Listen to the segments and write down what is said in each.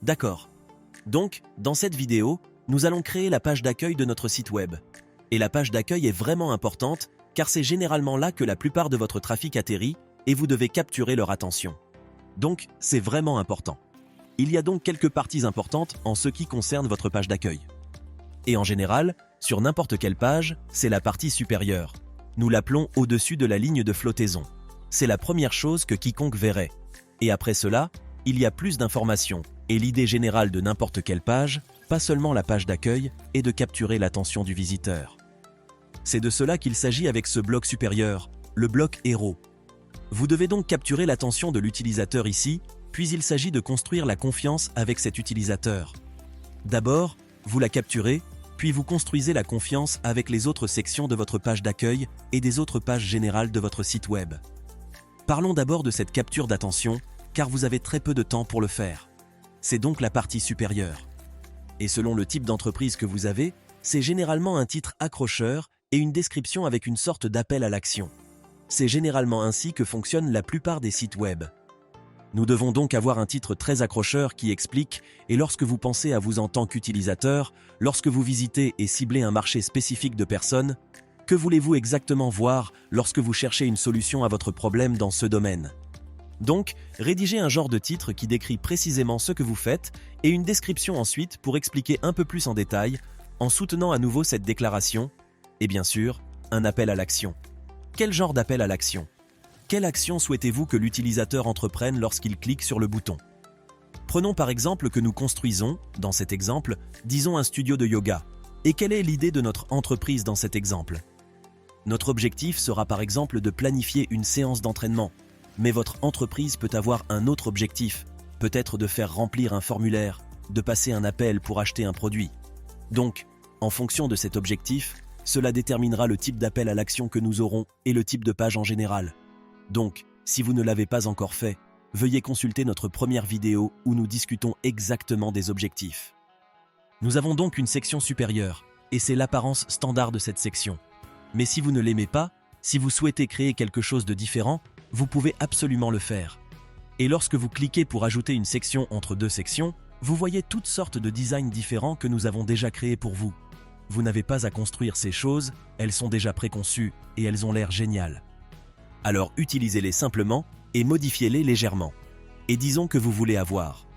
D'accord. Donc, dans cette vidéo, nous allons créer la page d'accueil de notre site web. Et la page d'accueil est vraiment importante car c'est généralement là que la plupart de votre trafic atterrit et vous devez capturer leur attention. Donc, c'est vraiment important. Il y a donc quelques parties importantes en ce qui concerne votre page d'accueil. Et en général, sur n'importe quelle page, c'est la partie supérieure. Nous l'appelons au-dessus de la ligne de flottaison. C'est la première chose que quiconque verrait. Et après cela, il y a plus d'informations. Et l'idée générale de n'importe quelle page, pas seulement la page d'accueil, est de capturer l'attention du visiteur. C'est de cela qu'il s'agit avec ce bloc supérieur, le bloc héros. Vous devez donc capturer l'attention de l'utilisateur ici, puis il s'agit de construire la confiance avec cet utilisateur. D'abord, vous la capturez, puis vous construisez la confiance avec les autres sections de votre page d'accueil et des autres pages générales de votre site web. Parlons d'abord de cette capture d'attention, car vous avez très peu de temps pour le faire. C'est donc la partie supérieure. Et selon le type d'entreprise que vous avez, c'est généralement un titre accrocheur et une description avec une sorte d'appel à l'action. C'est généralement ainsi que fonctionnent la plupart des sites web. Nous devons donc avoir un titre très accrocheur qui explique, et lorsque vous pensez à vous en tant qu'utilisateur, lorsque vous visitez et ciblez un marché spécifique de personnes, que voulez-vous exactement voir lorsque vous cherchez une solution à votre problème dans ce domaine? Donc, rédigez un genre de titre qui décrit précisément ce que vous faites et une description ensuite pour expliquer un peu plus en détail, en soutenant à nouveau cette déclaration, et bien sûr, un appel à l'action. Quel genre d'appel à l'action? Quelle action souhaitez-vous que l'utilisateur entreprenne lorsqu'il clique sur le bouton? Prenons par exemple que nous construisons, dans cet exemple, disons un studio de yoga. Et quelle est l'idée de notre entreprise dans cet exemple? Notre objectif sera par exemple de planifier une séance d'entraînement. Mais votre entreprise peut avoir un autre objectif, peut-être de faire remplir un formulaire, de passer un appel pour acheter un produit. Donc, en fonction de cet objectif, cela déterminera le type d'appel à l'action que nous aurons et le type de page en général. Donc, si vous ne l'avez pas encore fait, veuillez consulter notre première vidéo où nous discutons exactement des objectifs. Nous avons donc une section supérieure, et c'est l'apparence standard de cette section. Mais si vous ne l'aimez pas, si vous souhaitez créer quelque chose de différent, vous pouvez absolument le faire. Et lorsque vous cliquez pour ajouter une section entre deux sections, vous voyez toutes sortes de designs différents que nous avons déjà créés pour vous. Vous n'avez pas à construire ces choses, elles sont déjà préconçues et elles ont l'air géniales. Alors utilisez-les simplement et modifiez-les légèrement. Et disons que vous voulez avoir.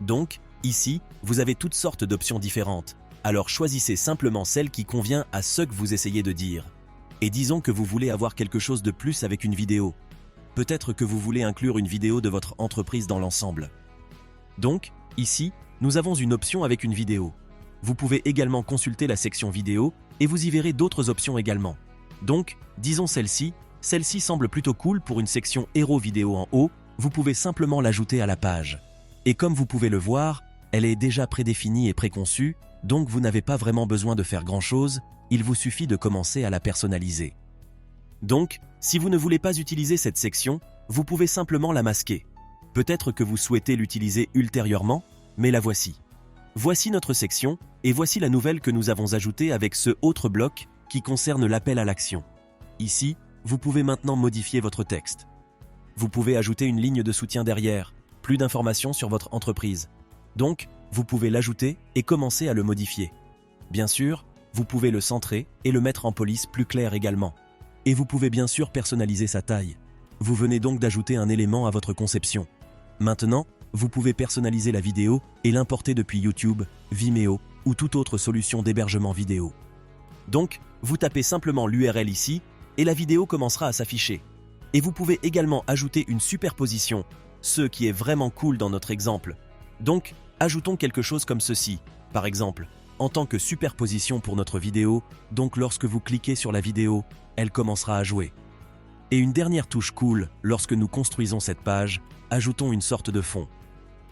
Donc, ici, vous avez toutes sortes d'options différentes. Alors choisissez simplement celle qui convient à ce que vous essayez de dire. Et disons que vous voulez avoir quelque chose de plus avec une vidéo. Peut-être que vous voulez inclure une vidéo de votre entreprise dans l'ensemble. Donc, ici, nous avons une option avec une vidéo. Vous pouvez également consulter la section vidéo et vous y verrez d'autres options également. Donc, disons celle-ci semble plutôt cool pour une section héros vidéo en haut, vous pouvez simplement l'ajouter à la page. Et comme vous pouvez le voir, elle est déjà prédéfinie et préconçue, donc vous n'avez pas vraiment besoin de faire grand-chose, il vous suffit de commencer à la personnaliser. Donc, si vous ne voulez pas utiliser cette section, vous pouvez simplement la masquer. Peut-être que vous souhaitez l'utiliser ultérieurement, mais la voici. Voici notre section, et voici la nouvelle que nous avons ajoutée avec ce autre bloc qui concerne l'appel à l'action. Ici, vous pouvez maintenant modifier votre texte. Vous pouvez ajouter une ligne de soutien derrière, plus d'informations sur votre entreprise. Donc, vous pouvez l'ajouter et commencer à le modifier. Bien sûr, vous pouvez le centrer et le mettre en police plus clair également. Et vous pouvez bien sûr personnaliser sa taille. Vous venez donc d'ajouter un élément à votre conception. Maintenant, vous pouvez personnaliser la vidéo et l'importer depuis YouTube, Vimeo ou toute autre solution d'hébergement vidéo. Donc, vous tapez simplement l'URL ici et la vidéo commencera à s'afficher. Et vous pouvez également ajouter une superposition, ce qui est vraiment cool dans notre exemple. Donc, ajoutons quelque chose comme ceci, par exemple, en tant que superposition pour notre vidéo, donc lorsque vous cliquez sur la vidéo, elle commencera à jouer. Et une dernière touche cool, lorsque nous construisons cette page, ajoutons une sorte de fond.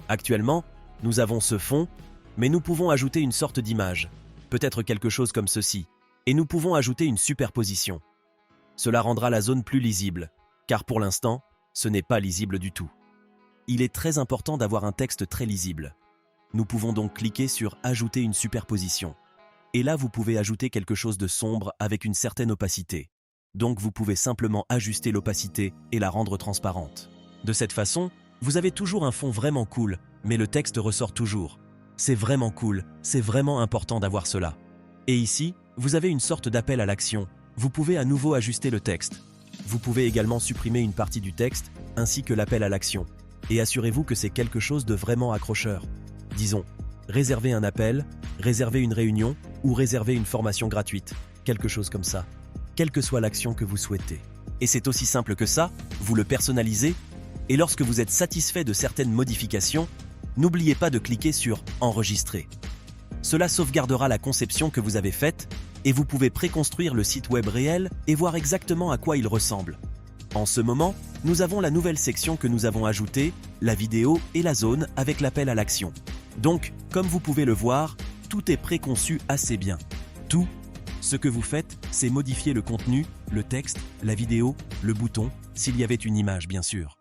Actuellement, nous avons ce fond, mais nous pouvons ajouter une sorte d'image, peut-être quelque chose comme ceci, et nous pouvons ajouter une superposition. Cela rendra la zone plus lisible, car pour l'instant, ce n'est pas lisible du tout. Il est très important d'avoir un texte très lisible. Nous pouvons donc cliquer sur « Ajouter une superposition ». Et là, vous pouvez ajouter quelque chose de sombre avec une certaine opacité. Donc vous pouvez simplement ajuster l'opacité et la rendre transparente. De cette façon, vous avez toujours un fond vraiment cool, mais le texte ressort toujours. C'est vraiment cool, c'est vraiment important d'avoir cela. Et ici, vous avez une sorte d'appel à l'action. Vous pouvez à nouveau ajuster le texte. Vous pouvez également supprimer une partie du texte, ainsi que l'appel à l'action. Et assurez-vous que c'est quelque chose de vraiment accrocheur. Disons, réserver un appel, réserver une réunion ou réserver une formation gratuite. Quelque chose comme ça. Quelle que soit l'action que vous souhaitez. Et c'est aussi simple que ça, vous le personnalisez, et lorsque vous êtes satisfait de certaines modifications, n'oubliez pas de cliquer sur « Enregistrer ». Cela sauvegardera la conception que vous avez faite, et vous pouvez préconstruire le site web réel et voir exactement à quoi il ressemble. En ce moment, nous avons la nouvelle section que nous avons ajoutée, la vidéo et la zone avec l'appel à l'action. Donc, comme vous pouvez le voir, tout est préconçu assez bien. Tout ce que vous faites, c'est modifier le contenu, le texte, la vidéo, le bouton, s'il y avait une image bien sûr.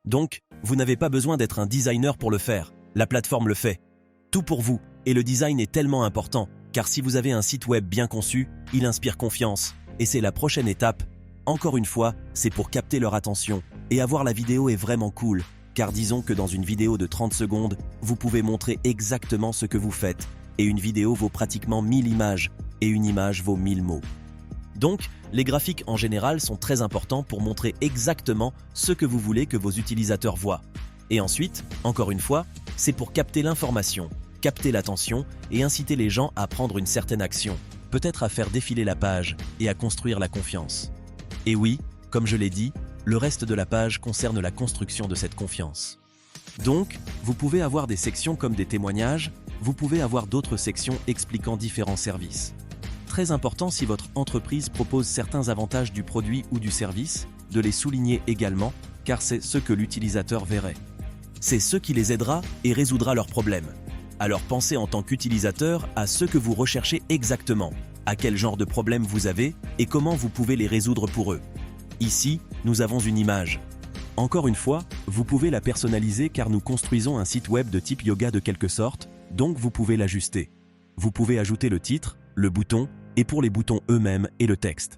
Donc, vous n'avez pas besoin d'être un designer pour le faire, la plateforme le fait. Tout pour vous, et le design est tellement important, car si vous avez un site web bien conçu, il inspire confiance, et c'est la prochaine étape. Encore une fois, c'est pour capter leur attention, et avoir la vidéo est vraiment cool, car disons que dans une vidéo de 30 secondes, vous pouvez montrer exactement ce que vous faites, et une vidéo vaut pratiquement 1000 images, et une image vaut 1000 mots. Donc, les graphiques en général sont très importants pour montrer exactement ce que vous voulez que vos utilisateurs voient. Et ensuite, encore une fois, c'est pour capter l'information, capter l'attention et inciter les gens à prendre une certaine action, peut-être à faire défiler la page et à construire la confiance. Et oui, comme je l'ai dit, le reste de la page concerne la construction de cette confiance. Donc, vous pouvez avoir des sections comme des témoignages, vous pouvez avoir d'autres sections expliquant différents services. Très important si votre entreprise propose certains avantages du produit ou du service, de les souligner également, car c'est ce que l'utilisateur verrait. C'est ce qui les aidera et résoudra leurs problèmes. Alors pensez en tant qu'utilisateur à ce que vous recherchez exactement, à quel genre de problème vous avez et comment vous pouvez les résoudre pour eux. Ici, nous avons une image. Encore une fois, vous pouvez la personnaliser car nous construisons un site web de type yoga de quelque sorte, donc vous pouvez l'ajuster. Vous pouvez ajouter le titre, le bouton, et pour les boutons eux-mêmes et le texte.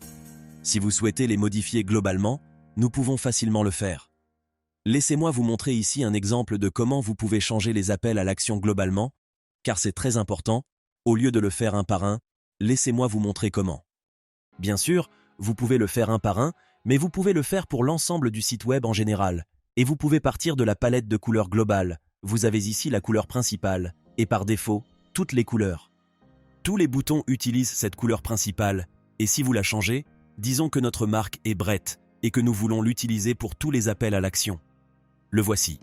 Si vous souhaitez les modifier globalement, nous pouvons facilement le faire. Laissez-moi vous montrer ici un exemple de comment vous pouvez changer les appels à l'action globalement, car c'est très important, au lieu de le faire un par un, laissez-moi vous montrer comment. Bien sûr, vous pouvez le faire un par un, mais vous pouvez le faire pour l'ensemble du site web en général, et vous pouvez partir de la palette de couleurs globale. Vous avez ici la couleur principale, et par défaut, toutes les couleurs. Tous les boutons utilisent cette couleur principale, et si vous la changez, disons que notre marque est Brett, et que nous voulons l'utiliser pour tous les appels à l'action. Le voici.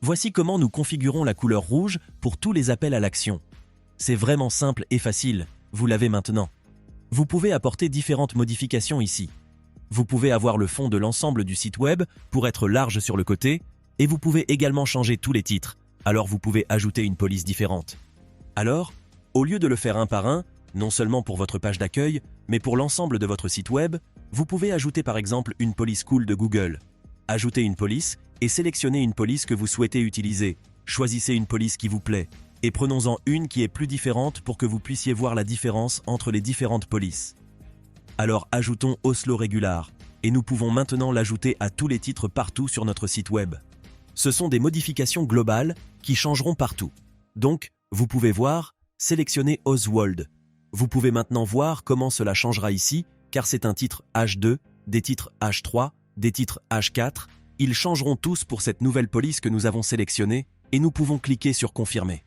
Voici comment nous configurons la couleur rouge pour tous les appels à l'action. C'est vraiment simple et facile, vous l'avez maintenant. Vous pouvez apporter différentes modifications ici. Vous pouvez avoir le fond de l'ensemble du site web pour être large sur le côté, et vous pouvez également changer tous les titres, alors vous pouvez ajouter une police différente. Alors, au lieu de le faire un par un, non seulement pour votre page d'accueil, mais pour l'ensemble de votre site web, vous pouvez ajouter par exemple une police cool de Google. Ajoutez une police et sélectionnez une police que vous souhaitez utiliser. Choisissez une police qui vous plaît et prenons-en une qui est plus différente pour que vous puissiez voir la différence entre les différentes polices. Alors ajoutons Oslo Regular et nous pouvons maintenant l'ajouter à tous les titres partout sur notre site web. Ce sont des modifications globales qui changeront partout. Donc, vous pouvez voir, sélectionnez Oswald. Vous pouvez maintenant voir comment cela changera ici, car c'est un titre H2, des titres H3, des titres H4. Ils changeront tous pour cette nouvelle police que nous avons sélectionnée et nous pouvons cliquer sur Confirmer.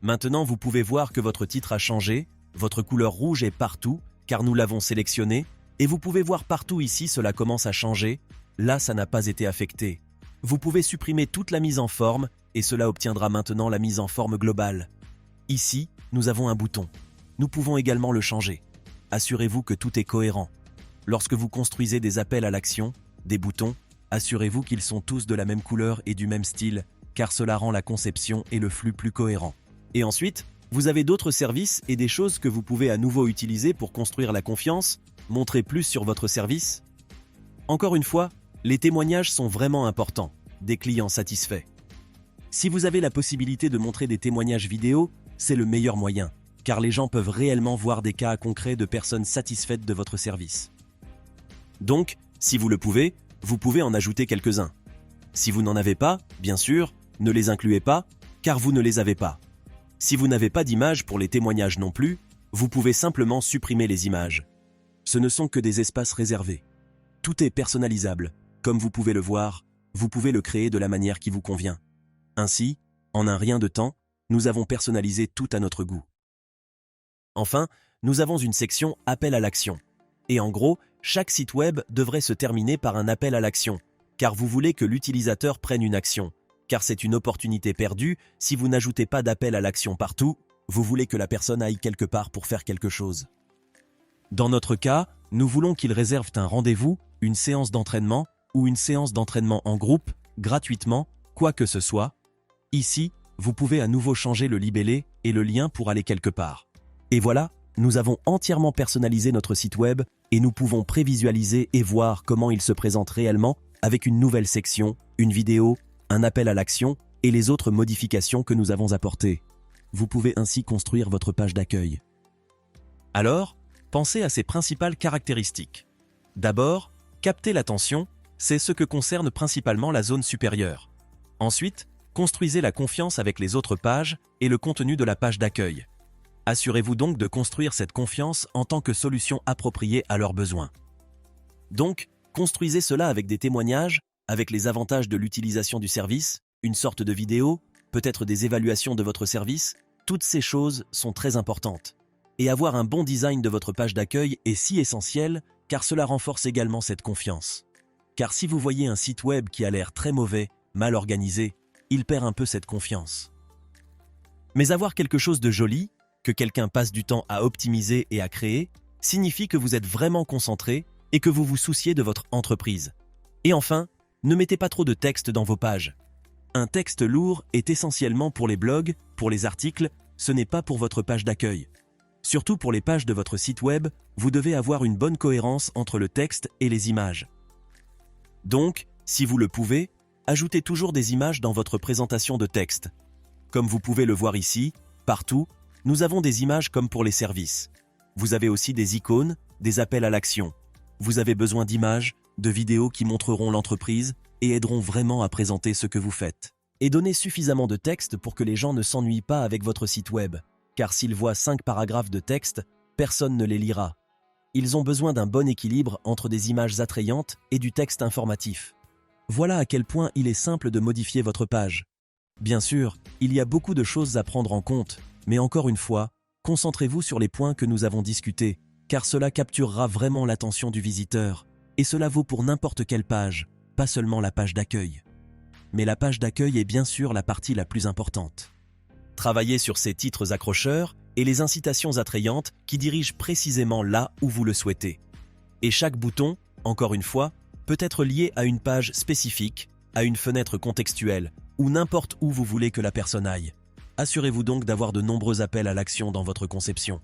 Maintenant, vous pouvez voir que votre titre a changé, votre couleur rouge est partout, car nous l'avons sélectionné, et vous pouvez voir partout ici cela commence à changer. Là, ça n'a pas été affecté. Vous pouvez supprimer toute la mise en forme et cela obtiendra maintenant la mise en forme globale. Ici, nous avons un bouton. Nous pouvons également le changer. Assurez-vous que tout est cohérent. Lorsque vous construisez des appels à l'action, des boutons, assurez-vous qu'ils sont tous de la même couleur et du même style, car cela rend la conception et le flux plus cohérents. Et ensuite, vous avez d'autres services et des choses que vous pouvez à nouveau utiliser pour construire la confiance, montrer plus sur votre service. Encore une fois, les témoignages sont vraiment importants, des clients satisfaits. Si vous avez la possibilité de montrer des témoignages vidéo, c'est le meilleur moyen, car les gens peuvent réellement voir des cas concrets de personnes satisfaites de votre service. Donc, si vous le pouvez, vous pouvez en ajouter quelques-uns. Si vous n'en avez pas, bien sûr, Ne les incluez pas, car vous ne les avez pas. Si vous n'avez pas d'images pour les témoignages non plus, vous pouvez simplement supprimer les images. Ce ne sont que des espaces réservés. Tout est personnalisable. Comme vous pouvez le voir, vous pouvez le créer de la manière qui vous convient. Ainsi, en un rien de temps, nous avons personnalisé tout à notre goût. Enfin, nous avons une section « Appel à l'action ». Et en gros, chaque site web devrait se terminer par un appel à l'action, car vous voulez que l'utilisateur prenne une action, car c'est une opportunité perdue si vous n'ajoutez pas d'appel à l'action partout, vous voulez que la personne aille quelque part pour faire quelque chose. Dans notre cas, nous voulons qu'il réserve un rendez-vous, une séance d'entraînement ou une séance d'entraînement en groupe, gratuitement, quoi que ce soit. Ici, vous pouvez à nouveau changer le libellé et le lien pour aller quelque part. Et voilà, nous avons entièrement personnalisé notre site web et nous pouvons prévisualiser et voir comment il se présente réellement avec une nouvelle section, une vidéo, un appel à l'action et les autres modifications que nous avons apportées. Vous pouvez ainsi construire votre page d'accueil. Alors, pensez à ses principales caractéristiques. D'abord, capter l'attention, c'est ce que concerne principalement la zone supérieure. Ensuite, construisez la confiance avec les autres pages et le contenu de la page d'accueil. Assurez-vous donc de construire cette confiance en tant que solution appropriée à leurs besoins. Donc, construisez cela avec des témoignages, avec les avantages de l'utilisation du service, une sorte de vidéo, peut-être des évaluations de votre service. Toutes ces choses sont très importantes. Et avoir un bon design de votre page d'accueil est si essentiel car cela renforce également cette confiance. Car si vous voyez un site web qui a l'air très mauvais, mal organisé, il perd un peu cette confiance. Mais avoir quelque chose de joli, que quelqu'un passe du temps à optimiser et à créer, signifie que vous êtes vraiment concentré et que vous vous souciez de votre entreprise. Et enfin, ne mettez pas trop de texte dans vos pages. Un texte lourd est essentiellement pour les blogs, pour les articles, ce n'est pas pour votre page d'accueil. Surtout pour les pages de votre site web, vous devez avoir une bonne cohérence entre le texte et les images. Donc, si vous le pouvez, ajoutez toujours des images dans votre présentation de texte. Comme vous pouvez le voir ici, partout, nous avons des images comme pour les services. Vous avez aussi des icônes, des appels à l'action. Vous avez besoin d'images, de vidéos qui montreront l'entreprise et aideront vraiment à présenter ce que vous faites. Et donnez suffisamment de texte pour que les gens ne s'ennuient pas avec votre site web, car s'ils voient 5 paragraphes de texte, personne ne les lira. Ils ont besoin d'un bon équilibre entre des images attrayantes et du texte informatif. Voilà à quel point il est simple de modifier votre page. Bien sûr, il y a beaucoup de choses à prendre en compte, mais encore une fois, concentrez-vous sur les points que nous avons discutés, car cela capturera vraiment l'attention du visiteur, et cela vaut pour n'importe quelle page, pas seulement la page d'accueil. Mais la page d'accueil est bien sûr la partie la plus importante. Travaillez sur ces titres accrocheurs et les incitations attrayantes qui dirigent précisément là où vous le souhaitez. Et chaque bouton, encore une fois, peut être lié à une page spécifique, à une fenêtre contextuelle, ou n'importe où vous voulez que la personne aille. Assurez-vous donc d'avoir de nombreux appels à l'action dans votre conception.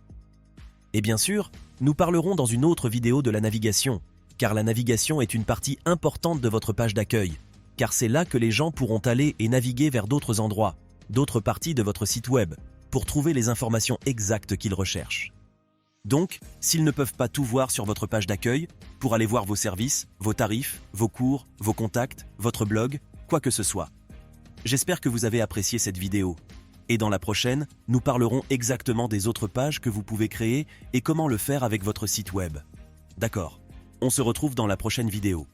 Et bien sûr, nous parlerons dans une autre vidéo de la navigation, car la navigation est une partie importante de votre page d'accueil, car c'est là que les gens pourront aller et naviguer vers d'autres endroits, d'autres parties de votre site web, pour trouver les informations exactes qu'ils recherchent. Donc, s'ils ne peuvent pas tout voir sur votre page d'accueil, pour aller voir vos services, vos tarifs, vos cours, vos contacts, votre blog, quoi que ce soit. J'espère que vous avez apprécié cette vidéo. Et dans la prochaine, nous parlerons exactement des autres pages que vous pouvez créer et comment le faire avec votre site web. D'accord. On se retrouve dans la prochaine vidéo.